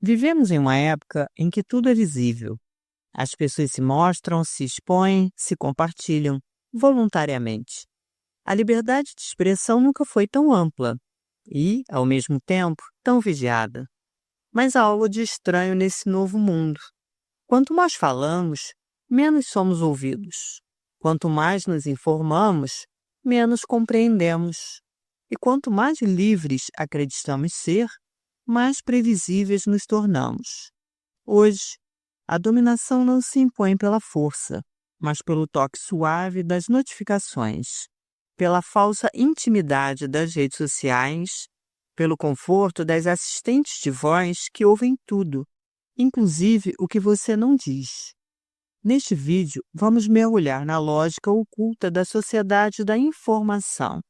Vivemos em uma época em que tudo é visível. As pessoas se mostram, se expõem, se compartilham, voluntariamente. A liberdade de expressão nunca foi tão ampla e, ao mesmo tempo, tão vigiada. Mas há algo de estranho nesse novo mundo. Quanto mais falamos, menos somos ouvidos. Quanto mais nos informamos, menos compreendemos. E quanto mais livres acreditamos ser, mais previsíveis nos tornamos. Hoje, a dominação não se impõe pela força, mas pelo toque suave das notificações, pela falsa intimidade das redes sociais, pelo conforto das assistentes de voz que ouvem tudo, inclusive o que você não diz. Neste vídeo, vamos mergulhar na lógica oculta da sociedade da informação,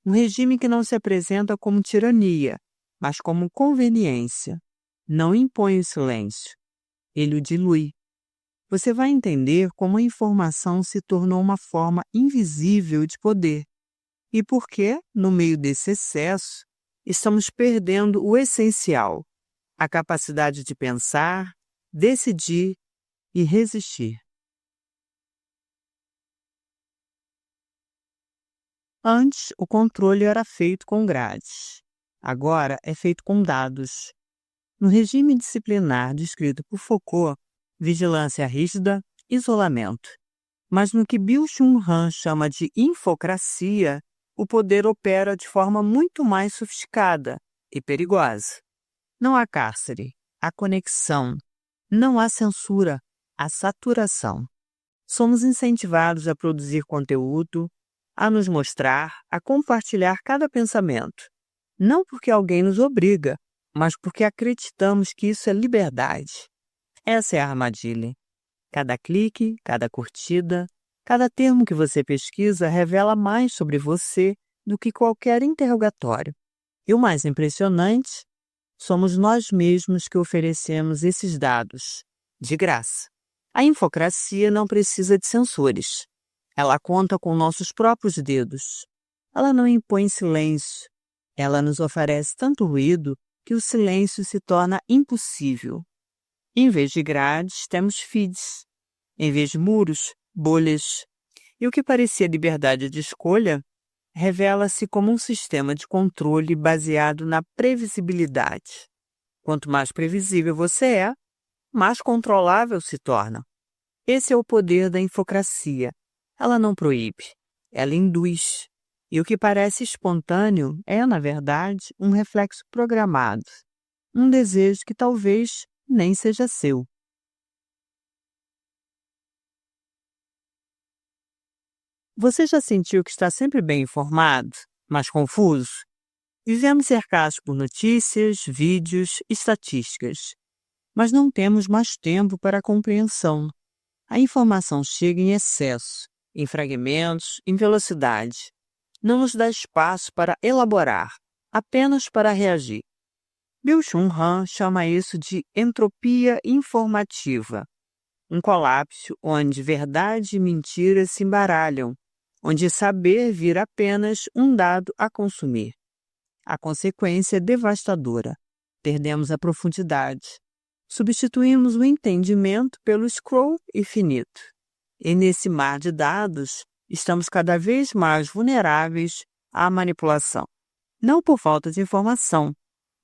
um regime que não se apresenta como tirania, mas como conveniência. Não impõe o silêncio, ele o dilui. Você vai entender como a informação se tornou uma forma invisível de poder e por que, no meio desse excesso, estamos perdendo o essencial, a capacidade de pensar, decidir e resistir. Antes, o controle era feito com grades. Agora é feito com dados. No regime disciplinar descrito por Foucault, vigilância rígida, isolamento. Mas no que Byung-Chul Han chama de infocracia, o poder opera de forma muito mais sofisticada e perigosa. Não há cárcere, há conexão. Não há censura, há saturação. Somos incentivados a produzir conteúdo, a nos mostrar, a compartilhar cada pensamento. Não porque alguém nos obriga, mas porque acreditamos que isso é liberdade. Essa é a armadilha. Cada clique, cada curtida, cada termo que você pesquisa revela mais sobre você do que qualquer interrogatório. E o mais impressionante, somos nós mesmos que oferecemos esses dados, de graça. A infocracia não precisa de censores. Ela conta com nossos próprios dedos. Ela não impõe silêncio. Ela nos oferece tanto ruído que o silêncio se torna impossível. Em vez de grades, temos feeds. Em vez de muros, bolhas. E o que parecia liberdade de escolha revela-se como um sistema de controle baseado na previsibilidade. Quanto mais previsível você é, mais controlável se torna. Esse é o poder da infocracia. Ela não proíbe, ela induz. E o que parece espontâneo é, na verdade, um reflexo programado, um desejo que talvez nem seja seu. Você já sentiu que está sempre bem informado, mas confuso? Vivemos cercados por notícias, vídeos, estatísticas, mas não temos mais tempo para a compreensão. A informação chega em excesso, em fragmentos, em velocidade. Não nos dá espaço para elaborar, apenas para reagir. Byung-Chul Han chama isso de entropia informativa, um colapso onde verdade e mentira se embaralham, onde saber vira apenas um dado a consumir. A consequência é devastadora. Perdemos a profundidade. Substituímos o entendimento pelo scroll infinito. E nesse mar de dados, estamos cada vez mais vulneráveis à manipulação. Não por falta de informação,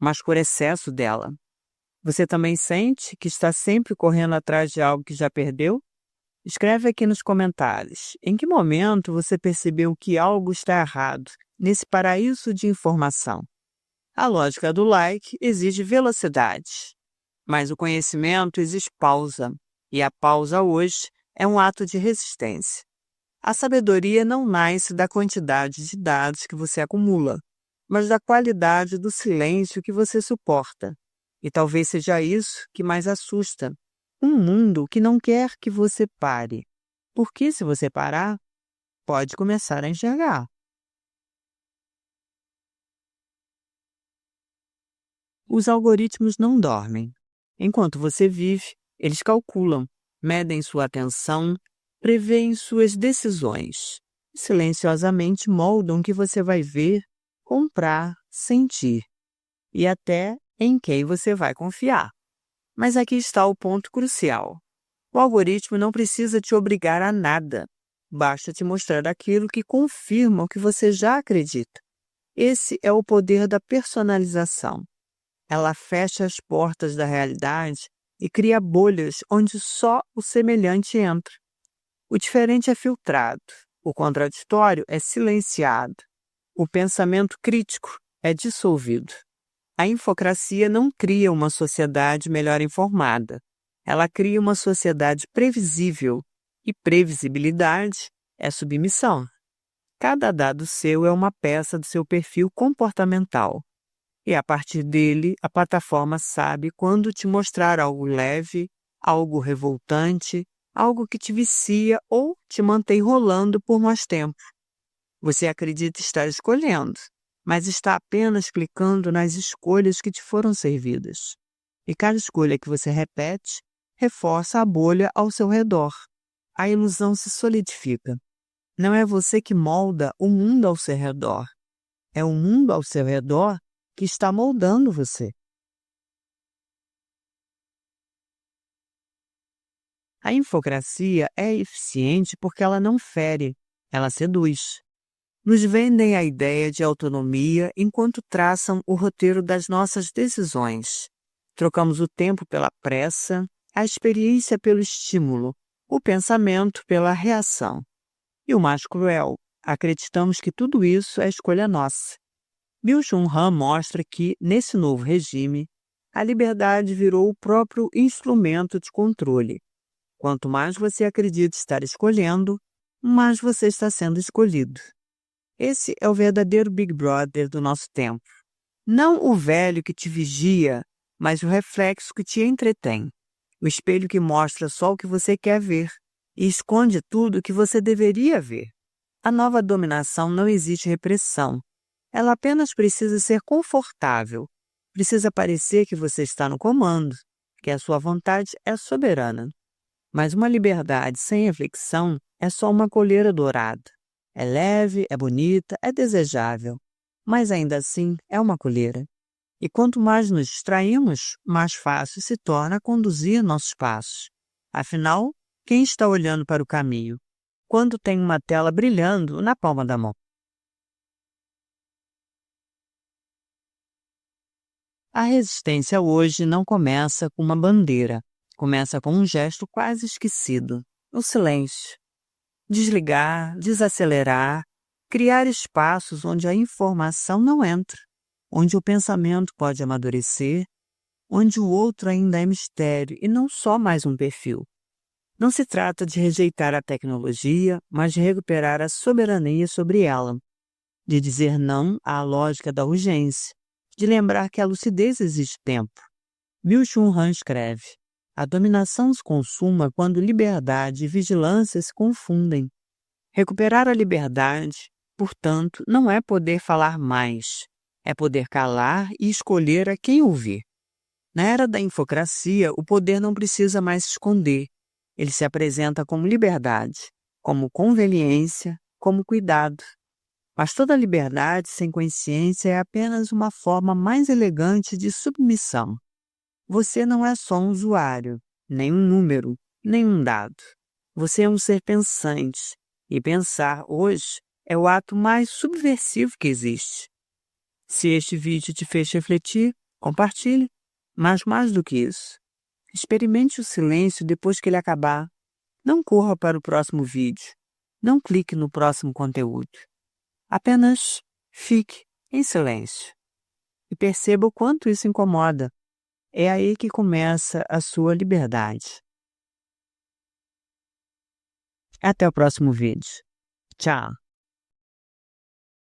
mas por excesso dela. Você também sente que está sempre correndo atrás de algo que já perdeu? Escreve aqui nos comentários. Em que momento você percebeu que algo está errado nesse paraíso de informação? A lógica do like exige velocidade, mas o conhecimento exige pausa, e a pausa hoje é um ato de resistência. A sabedoria não nasce da quantidade de dados que você acumula, mas da qualidade do silêncio que você suporta. E talvez seja isso que mais assusta. Um mundo que não quer que você pare. Porque se você parar, pode começar a enxergar. Os algoritmos não dormem. Enquanto você vive, eles calculam, medem sua atenção, preveem suas decisões. Silenciosamente moldam o que você vai ver, comprar, sentir. E até em quem você vai confiar. Mas aqui está o ponto crucial. O algoritmo não precisa te obrigar a nada. Basta te mostrar aquilo que confirma o que você já acredita. Esse é o poder da personalização. Ela fecha as portas da realidade e cria bolhas onde só o semelhante entra. O diferente é filtrado, o contraditório é silenciado, o pensamento crítico é dissolvido. A infocracia não cria uma sociedade melhor informada. Ela cria uma sociedade previsível, e previsibilidade é submissão. Cada dado seu é uma peça do seu perfil comportamental. E a partir dele, a plataforma sabe quando te mostrar algo leve, algo revoltante, algo que te vicia ou te mantém rolando por mais tempo. Você acredita estar escolhendo, mas está apenas clicando nas escolhas que te foram servidas. E cada escolha que você repete reforça a bolha ao seu redor. A ilusão se solidifica. Não é você que molda o mundo ao seu redor. É o mundo ao seu redor que está moldando você. A infocracia é eficiente porque ela não fere, ela seduz. Nos vendem a ideia de autonomia enquanto traçam o roteiro das nossas decisões. Trocamos o tempo pela pressa, a experiência pelo estímulo, o pensamento pela reação. E o mais cruel, acreditamos que tudo isso é escolha nossa. Byung-Chul Han mostra que, nesse novo regime, a liberdade virou o próprio instrumento de controle. Quanto mais você acredita estar escolhendo, mais você está sendo escolhido. Esse é o verdadeiro Big Brother do nosso tempo. Não o velho que te vigia, mas o reflexo que te entretém. O espelho que mostra só o que você quer ver e esconde tudo o que você deveria ver. A nova dominação não exige repressão. Ela apenas precisa ser confortável. Precisa parecer que você está no comando, que a sua vontade é soberana. Mas uma liberdade sem reflexão é só uma coleira dourada. É leve, é bonita, é desejável, mas ainda assim é uma coleira. E quanto mais nos distraímos, mais fácil se torna conduzir nossos passos. Afinal, quem está olhando para o caminho quando tem uma tela brilhando na palma da mão? A resistência hoje não começa com uma bandeira, começa com um gesto quase esquecido: o silêncio. Desligar, desacelerar, criar espaços onde a informação não entra, onde o pensamento pode amadurecer, onde o outro ainda é mistério e não só mais um perfil. Não se trata de rejeitar a tecnologia, mas de recuperar a soberania sobre ela, de dizer não à lógica da urgência, de lembrar que a lucidez exige tempo. Byung-Chul Han escreve: a dominação se consuma quando liberdade e vigilância se confundem. Recuperar a liberdade, portanto, não é poder falar mais, é poder calar e escolher a quem ouvir. Na era da infocracia, o poder não precisa mais se esconder. Ele se apresenta como liberdade, como conveniência, como cuidado. Mas toda liberdade sem consciência é apenas uma forma mais elegante de submissão. Você não é só um usuário, nem um número, nem um dado. Você é um ser pensante, e pensar hoje é o ato mais subversivo que existe. Se este vídeo te fez refletir, compartilhe. Mas mais do que isso, experimente o silêncio depois que ele acabar. Não corra para o próximo vídeo. Não clique no próximo conteúdo. Apenas fique em silêncio e perceba o quanto isso incomoda. É aí que começa a sua liberdade. Até o próximo vídeo. Tchau!